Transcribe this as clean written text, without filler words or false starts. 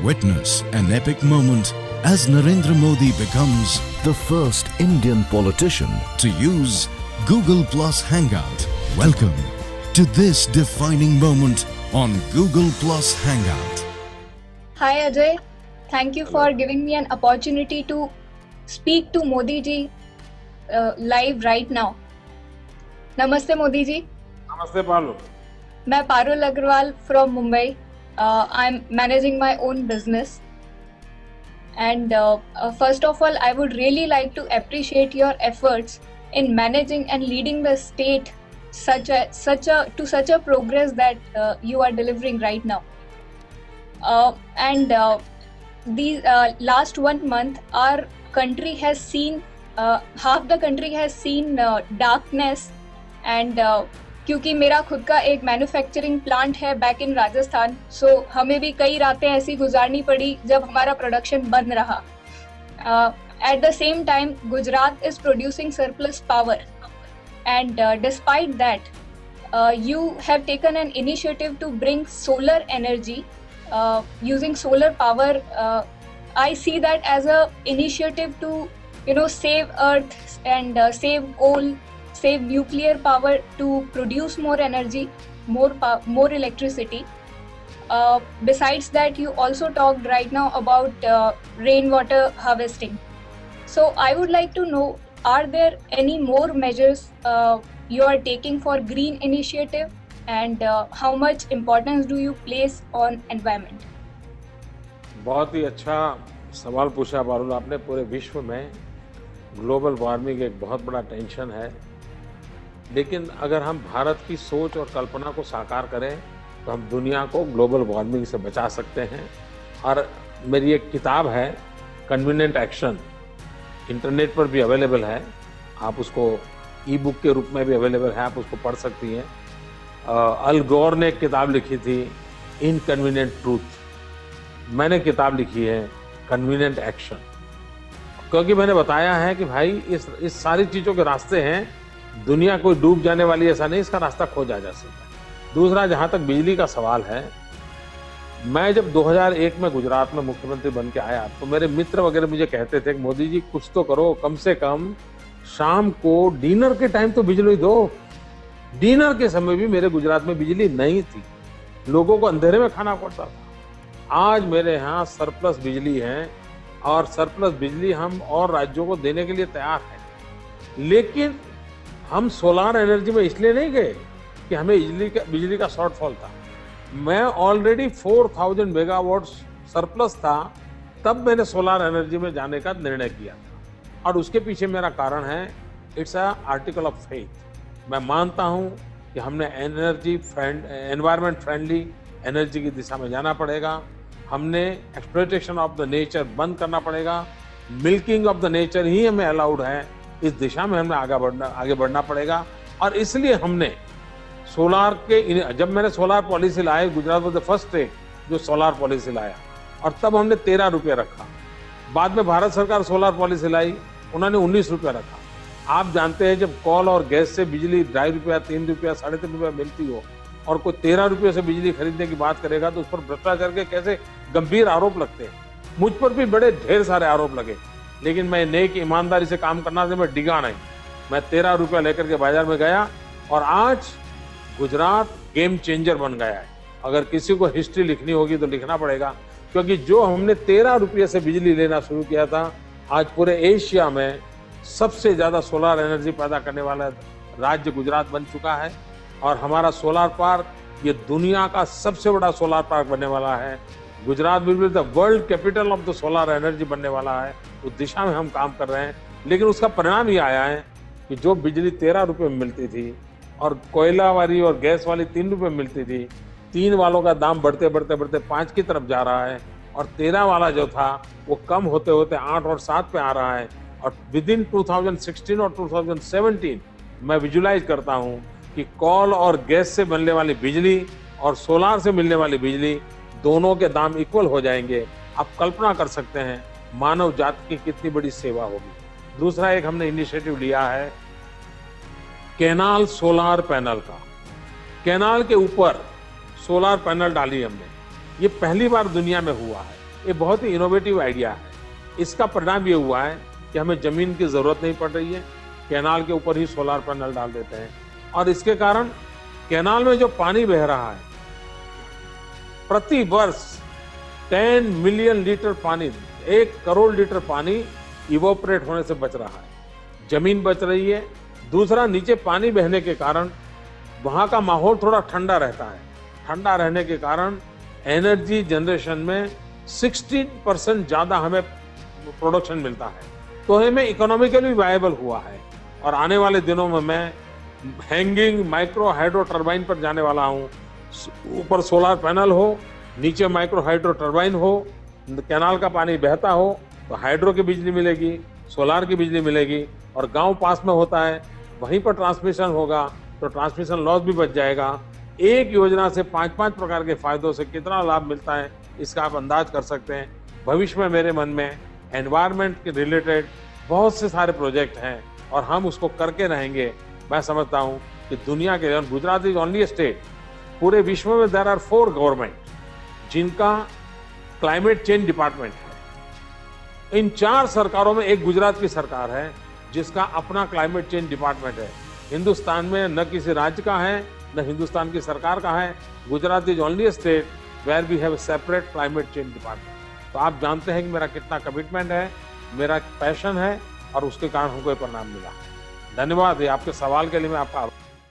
Witness an epic moment as Narendra Modi becomes the first Indian politician to use Google Plus Hangout. Welcome to this defining moment on Google Plus Hangout. Hi Ajay, thank you for giving me an opportunity to speak to Modi ji live right now. Namaste Modi ji. Namaste Parul. मैं Parul Agarwal from Mumbai. I'm managing my own business. And first of all, I would really like to appreciate your efforts in managing and leading the state to such a progress that you are delivering right now. These last 1 month, our country has seen half the country has seen darkness, and क्योंकि मेरा खुद का एक manufacturing plant है back in Rajasthan, सो हमें भी कई रातें ऐसी गुजारनी पड़ी जब हमारा प्रोडक्शन बंद रहा. At the same time Gujarat is producing surplus power, and despite that you have taken an initiative to bring solar energy using solar power. I see that as a initiative to save earth and save coal, save nuclear power to produce more energy, more electricity. Besides that, you also talked right now about rainwater harvesting. So I would like to know, are there any more measures you are taking for green initiative, and how much importance do you place on environment? बहुत ही अच्छा सवाल पूछा पारुल आपने. पूरे विश्व में global warming एक बहुत बड़ा टेंशन है, लेकिन अगर हम भारत की सोच और कल्पना को साकार करें तो हम दुनिया को ग्लोबल वार्मिंग से बचा सकते हैं. और मेरी एक किताब है कन्वीनिएंट एक्शन, इंटरनेट पर भी अवेलेबल है, आप उसको ई बुक के रूप में भी अवेलेबल है, आप उसको पढ़ सकती हैं. अल गोर ने एक किताब लिखी थी इनकन्वीनिएंट ट्रूथ, मैंने किताब लिखी है कन्वीनिएंट एक्शन, क्योंकि मैंने बताया है कि भाई इस सारी चीज़ों के रास्ते हैं. दुनिया कोई डूब जाने वाली ऐसा नहीं, इसका रास्ता खोजा जा सकता है. दूसरा, जहाँ तक बिजली का सवाल है, मैं जब 2001 में गुजरात में मुख्यमंत्री बन के आया तो मेरे मित्र वगैरह मुझे कहते थे कि मोदी जी कुछ तो करो, कम से कम शाम को डिनर के टाइम तो बिजली दो. डिनर के समय भी मेरे गुजरात में बिजली नहीं थी, लोगों को अंधेरे में खाना पड़ता था. आज मेरे यहाँ सरप्लस बिजली है और सरप्लस बिजली हम और राज्यों को देने के लिए तैयार हैं. लेकिन हम सोलार एनर्जी में इसलिए नहीं गए कि हमें बिजली का शॉर्टफॉल था. मैं ऑलरेडी 4000 मेगावाट सरप्लस था, तब मैंने सोलार एनर्जी में जाने का निर्णय किया था. और उसके पीछे मेरा कारण है, it's a article of faith. मैं मानता हूं कि हमने एनवायरमेंट फ्रेंडली एनर्जी की दिशा में जाना पड़ेगा. हमने एक्सप्लॉयटेशन ऑफ द नेचर बंद करना पड़ेगा. मिल्किंग ऑफ द नेचर ही हमें अलाउड है. इस दिशा में हमें आगे बढ़ना पड़ेगा. और इसलिए हमने सोलार जब मैंने solar policy lie, Gujarat was the first state जो सोलार पॉलिसी लाया, और तब हमने 13 रुपये रखा. बाद में भारत सरकार सोलार पॉलिसी लाई, उन्होंने 19 रुपये रखा. आप जानते हैं, जब कॉल और गैस से बिजली 2.5 रुपया, 3 रुपया, 3.5 रुपया मिलती हो और कोई 13 रुपये से बिजली खरीदने की बात करेगा तो उस पर भ्रष्टाचार के कैसे गंभीर आरोप लगते हैं. मुझ पर भी बड़े ढेर सारे आरोप लगे, लेकिन मैं नेक ईमानदारी से काम करना से मैं डिगा नहीं. मैं 13 रुपया लेकर के बाजार में गया और आज गुजरात गेम चेंजर बन गया है. अगर किसी को हिस्ट्री लिखनी होगी तो लिखना पड़ेगा, क्योंकि जो हमने 13 रुपये से बिजली लेना शुरू किया था, आज पूरे एशिया में सबसे ज़्यादा सोलार एनर्जी पैदा करने वाला राज्य गुजरात बन चुका है. और हमारा सोलार पार्क ये दुनिया का सबसे बड़ा सोलार पार्क बनने वाला है. Gujarat will be the world capital of the solar energy बनने वाला है. उस दिशा में हम काम कर रहे हैं. लेकिन उसका परिणाम ये आया है कि जो बिजली 13 रुपये में मिलती थी और कोयला वाली और गैस वाली 3 रुपये में मिलती थी, 3 वालों का दाम बढ़ते बढ़ते बढ़ते 5 की तरफ जा रहा है. और 13 वाला जो था वो कम होते होते 8 और 7 पे आ रहा है. और विद इन 2016 और 2017 मैं विजुलाइज करता हूँ कि कॉल और गैस से बनने वाली बिजली और सोलार से मिलने वाली बिजली दोनों के दाम इक्वल हो जाएंगे. आप कल्पना कर सकते हैं मानव जाति की कितनी बड़ी सेवा होगी. दूसरा, एक हमने इनिशिएटिव लिया है कैनाल सोलार पैनल का. कैनाल के ऊपर सोलार पैनल डाली हमने, ये पहली बार दुनिया में हुआ है. ये बहुत ही इनोवेटिव आइडिया है। इसका परिणाम ये हुआ है कि हमें जमीन की जरूरत नहीं पड़ रही है, कैनाल के ऊपर ही सोलर पैनल डाल देते हैं और इसके कारण कैनाल में जो पानी बह रहा है, प्रति वर्ष 10 मिलियन लीटर पानी, 1 करोड़ लीटर पानी इवोपरेट होने से बच रहा है, जमीन बच रही है। दूसरा, नीचे पानी बहने के कारण वहां का माहौल थोड़ा ठंडा रहता है, ठंडा रहने के कारण एनर्जी जनरेशन में 16% ज्यादा हमें प्रोडक्शन मिलता है, तो हमें इकोनॉमिकली वायबल हुआ है। और आने वाले दिनों में मैं हैंगिंग माइक्रो हाइड्रो टरबाइन पर जाने वाला हूँ। ऊपर सोलर पैनल हो, नीचे माइक्रो हाइड्रो टरबाइन हो, कैनाल का पानी बहता हो तो हाइड्रो की बिजली मिलेगी, सोलार की बिजली मिलेगी, और गांव पास में होता है वहीं पर ट्रांसमिशन होगा तो ट्रांसमिशन लॉस भी बच जाएगा। एक योजना से 5-5 प्रकार के फायदों से कितना लाभ मिलता है इसका आप अंदाज कर सकते हैं। भविष्य में मेरे मन में एनवायरनमेंट के रिलेटेड बहुत से सारे प्रोजेक्ट हैं और हम उसको करके रहेंगे। मैं समझता हूँ कि दुनिया के, गुजरात इज ओनली स्टेट, पूरे विश्व में देयर आर 4 गवर्नमेंट जिनका क्लाइमेट चेंज डिपार्टमेंट है। इन 4 सरकारों में एक गुजरात की सरकार है जिसका अपना क्लाइमेट चेंज डिपार्टमेंट है। हिंदुस्तान में न किसी राज्य का है न हिंदुस्तान की सरकार का है। Gujarat is only state where we have a separate climate change department. तो आप जानते हैं कि मेरा कितना कमिटमेंट है, मेरा पैशन है और उसके कारण हमको ये परिणाम मिला। धन्यवाद। ये आपके सवाल के लिए मैं आपका